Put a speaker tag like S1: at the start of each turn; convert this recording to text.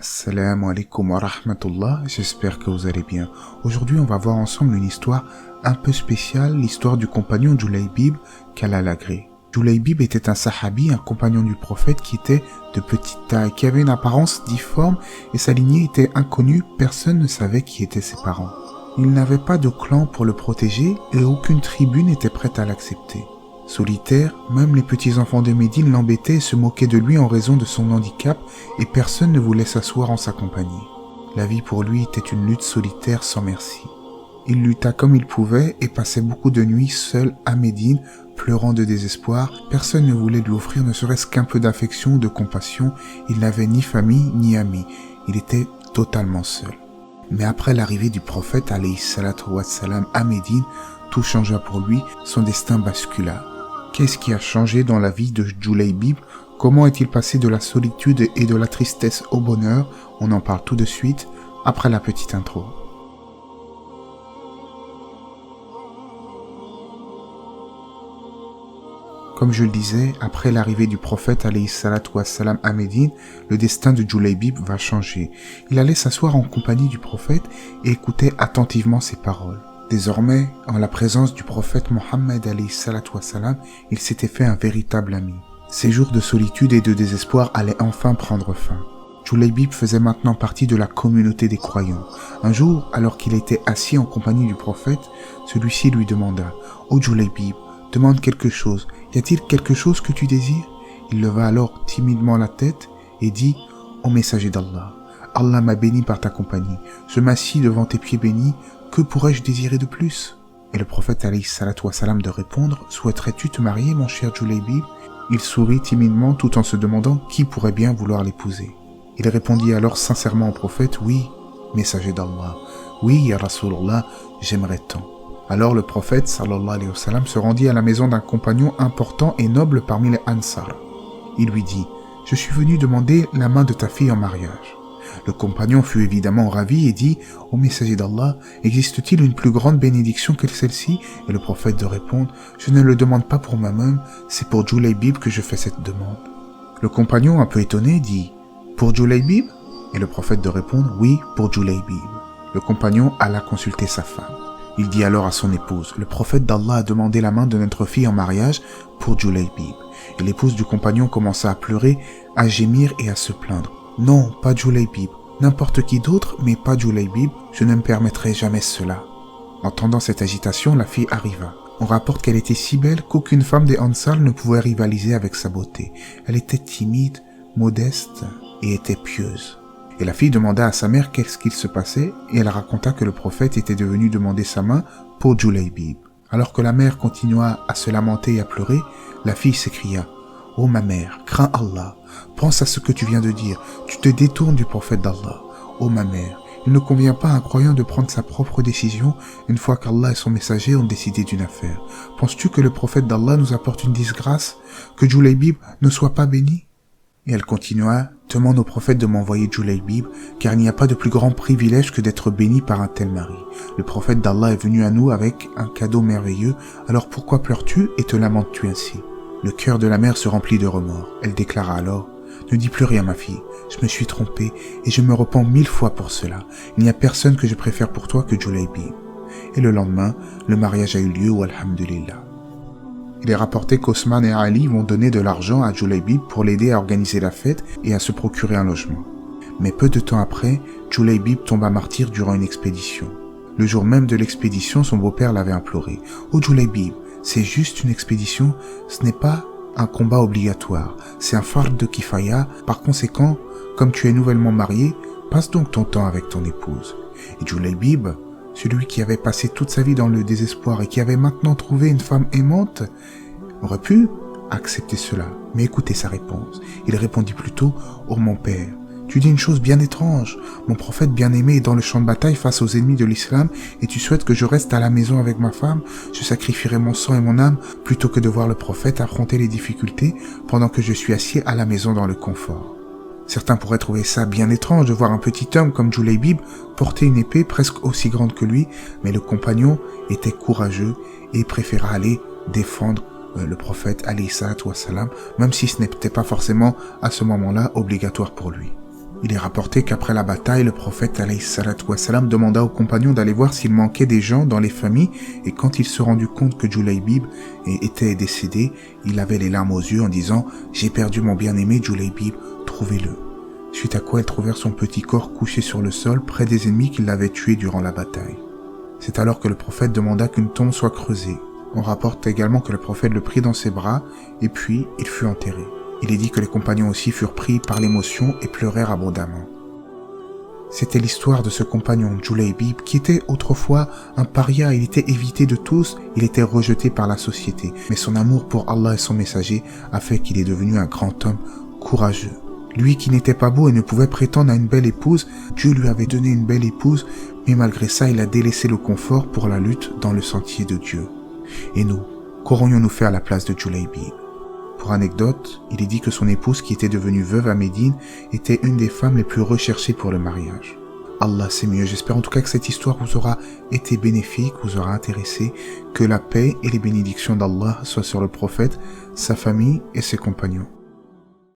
S1: Assalamu alaikum wa rahmatullah, j'espère que vous allez bien. Aujourd'hui, on va voir ensemble une histoire un peu spéciale, l'histoire du compagnon Julaybib qu'Allah l'agrée. Julaybib était un sahabi, un compagnon du prophète qui était de petite taille, qui avait une apparence difforme et sa lignée était inconnue, personne ne savait qui étaient ses parents. Il n'avait pas de clan pour le protéger et aucune tribu n'était prête à l'accepter. Solitaire, même les petits-enfants de Médine l'embêtaient et se moquaient de lui en raison de son handicap et personne ne voulait s'asseoir en sa compagnie. La vie pour lui était une lutte solitaire sans merci. Il lutta comme il pouvait et passait beaucoup de nuits seul à Médine, pleurant de désespoir. Personne ne voulait lui offrir ne serait-ce qu'un peu d'affection ou de compassion. Il n'avait ni famille ni amis. Il était totalement seul. Mais après l'arrivée du prophète alayhi salatu wassalam à Médine, tout changea pour lui, son destin bascula. Qu'est-ce qui a changé dans la vie de Julaybib? Comment est-il passé de la solitude et de la tristesse au bonheur? On en parle tout de suite, après la petite intro. Comme je le disais, après l'arrivée du prophète alayhi salatu wassalam à Médine, le destin de Julaybib va changer. Il allait s'asseoir en compagnie du prophète et écouter attentivement ses paroles. Désormais, en la présence du prophète Mohammed alayhi salatu wassalam, il s'était fait un véritable ami. Ses jours de solitude et de désespoir allaient enfin prendre fin. Julaybib faisait maintenant partie de la communauté des croyants. Un jour, alors qu'il était assis en compagnie du prophète, celui-ci lui demanda « Ô Julaybib, demande quelque chose. Y a-t-il quelque chose que tu désires ?» Il leva alors timidement la tête et dit « Ô messager d'Allah, Allah m'a béni par ta compagnie. Je m'assis devant tes pieds bénis. Que pourrais-je désirer de plus ?» Et le prophète alayhi salatu wassalam de répondre « Souhaiterais-tu te marier, mon cher Julaybib ?» Il sourit timidement tout en se demandant qui pourrait bien vouloir l'épouser. Il répondit alors sincèrement au prophète « Oui, messager d'Allah. Oui, ya Rasulallah, j'aimerais tant. » Alors le prophète sallallahu alayhi wa sallam se rendit à la maison d'un compagnon important et noble parmi les Ansar. Il lui dit « Je suis venu demander la main de ta fille en mariage. » Le compagnon fut évidemment ravi et dit « Ô messager d'Allah, existe-t-il une plus grande bénédiction que celle-ci ?» Et le prophète de répondre « Je ne le demande pas pour moi-même, c'est pour Julaybib que je fais cette demande. » Le compagnon, un peu étonné, dit « Pour Julaybib ?» Et le prophète de répondre « Oui, pour Julaybib. » Le compagnon alla consulter sa femme. Il dit alors à son épouse « Le prophète d'Allah a demandé la main de notre fille en mariage pour Julaybib. » Et l'épouse du compagnon commença à pleurer, à gémir et à se plaindre. « Non, pas Julaybib. N'importe qui d'autre, mais pas Julaybib. Je ne me permettrai jamais cela. » Entendant cette agitation, la fille arriva. On rapporte qu'elle était si belle qu'aucune femme des Ansar ne pouvait rivaliser avec sa beauté. Elle était timide, modeste et était pieuse. Et la fille demanda à sa mère qu'est-ce qu'il se passait et elle raconta que le prophète était devenu demander sa main pour Julaybib. Alors que la mère continua à se lamenter et à pleurer, la fille s'écria « Ô ma mère, crains Allah, pense à ce que tu viens de dire, tu te détournes du prophète d'Allah. Ô ma mère, il ne convient pas à un croyant de prendre sa propre décision une fois qu'Allah et son messager ont décidé d'une affaire. Penses-tu que le prophète d'Allah nous apporte une disgrâce, que Julaybib ne soit pas béni ?» Et elle continua « Demande au prophète de m'envoyer Julaybib, car il n'y a pas de plus grand privilège que d'être béni par un tel mari. Le prophète d'Allah est venu à nous avec un cadeau merveilleux, alors pourquoi pleures-tu et te lamentes-tu ainsi ?» Le cœur de la mère se remplit de remords. Elle déclara alors « Ne dis plus rien ma fille, je me suis trompée et je me repens 1000 fois pour cela. Il n'y a personne que je préfère pour toi que Julaybib. » Et le lendemain, le mariage a eu lieu, walhamdulillah. Il est rapporté qu'Osman et Ali vont donner de l'argent à Julaybib pour l'aider à organiser la fête et à se procurer un logement. Mais peu de temps après, Julaybib tomba martyr durant une expédition. Le jour même de l'expédition, son beau-père l'avait imploré. « Ô Julaybib, c'est juste une expédition, ce n'est pas un combat obligatoire, c'est un fard de kifaya, par conséquent, comme tu es nouvellement marié, passe donc ton temps avec ton épouse. » Et Julaybib, celui qui avait passé toute sa vie dans le désespoir et qui avait maintenant trouvé une femme aimante, aurait pu accepter cela. Mais écoutez sa réponse. Il répondit plutôt « Ô mon père, tu dis une chose bien étrange. Mon prophète bien-aimé est dans le champ de bataille face aux ennemis de l'islam et tu souhaites que je reste à la maison avec ma femme. Je sacrifierai mon sang et mon âme plutôt que de voir le prophète affronter les difficultés pendant que je suis assis à la maison dans le confort. » Certains pourraient trouver ça bien étrange de voir un petit homme comme Julaybib porter une épée presque aussi grande que lui, mais le compagnon était courageux et préféra aller défendre le prophète alayhi salatu wassalam, même si ce n'était pas forcément à ce moment-là obligatoire pour lui. Il est rapporté qu'après la bataille, le prophète alayhi salatu wassalam demanda aux compagnons d'aller voir s'il manquait des gens dans les familles, et quand il se rendit compte que Julaybib était décédé, il avait les larmes aux yeux en disant « J'ai perdu mon bien-aimé Julaybib, trouvez-le ». Suite à quoi ils trouvèrent son petit corps couché sur le sol près des ennemis qui l'avaient tué durant la bataille. C'est alors que le prophète demanda qu'une tombe soit creusée. On rapporte également que le prophète le prit dans ses bras, et puis il fut enterré. Il est dit que les compagnons aussi furent pris par l'émotion et pleurèrent abondamment. C'était l'histoire de ce compagnon Julaybib qui était autrefois un paria, il était évité de tous, il était rejeté par la société. Mais son amour pour Allah et son messager a fait qu'il est devenu un grand homme courageux. Lui qui n'était pas beau et ne pouvait prétendre à une belle épouse, Dieu lui avait donné une belle épouse, mais malgré ça, il a délaissé le confort pour la lutte dans le sentier de Dieu. Et nous, qu'aurions-nous fait à la place de Julaybib ? Pour anecdote, il est dit que son épouse, qui était devenue veuve à Médine, était une des femmes les plus recherchées pour le mariage. Allah c'est mieux, j'espère en tout cas que cette histoire vous aura été bénéfique, vous aura intéressé, que la paix et les bénédictions d'Allah soient sur le prophète, sa famille et ses compagnons.